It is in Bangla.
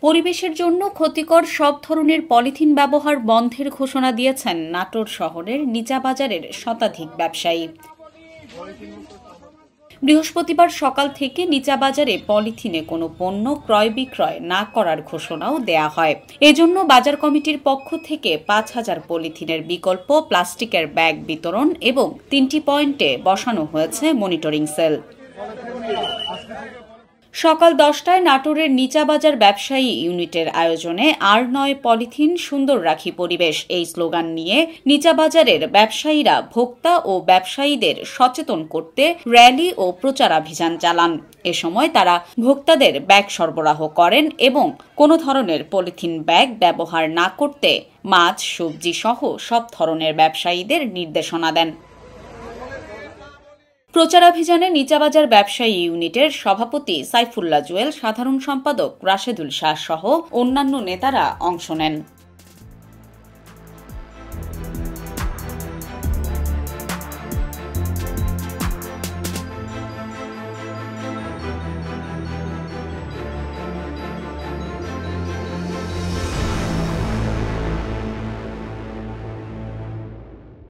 পরিবেশের জন্য ক্ষতিকর সব ধরনের পলিথিন ব্যবহার বন্ধের ঘোষণা দিয়েছেন নাটোর শহরের নিচাবাজারের শতাধিক ব্যবসায়ী। বৃহস্পতিবার সকাল থেকে নিচাবাজারে পলিথিনে কোনো পণ্য ক্রয় বিক্রয় না করার ঘোষণাও দেয়া হয়। এজন্য বাজার কমিটির পক্ষ থেকে ৫,০০০ পলিথিনের বিকল্প প্লাস্টিকের ব্যাগ বিতরণ এবং ৩টি পয়েন্টে বসানো হয়েছে মনিটরিং সেল। সকাল ১০টায় নাটোরের নিচাবাজার ব্যবসায়ী ইউনিটের আয়োজনে আর নয় পলিথিন, সুন্দর রাখি পরিবেশ এই স্লোগান নিয়ে নিচাবাজারের ব্যবসায়ীরা ভোক্তা ও ব্যবসায়ীদের সচেতন করতে র্যালি ও প্রচারাভিযান চালান। এ সময় তারা ভোক্তাদের ব্যাগ সরবরাহ করেন এবং কোনো ধরনের পলিথিন ব্যাগ ব্যবহার না করতে মাছ, সবজি সহ সব ধরনের ব্যবসায়ীদের নির্দেশনা দেন। প্রচারাভিযানে নিচাবাজার ব্যবসায়ী ইউনিটের সভাপতি সাইফুল্লাহ জুয়েল, সাধারণ সম্পাদক রাশেদুল শাহ সহ অন্যান্য নেতারা অংশ নেন।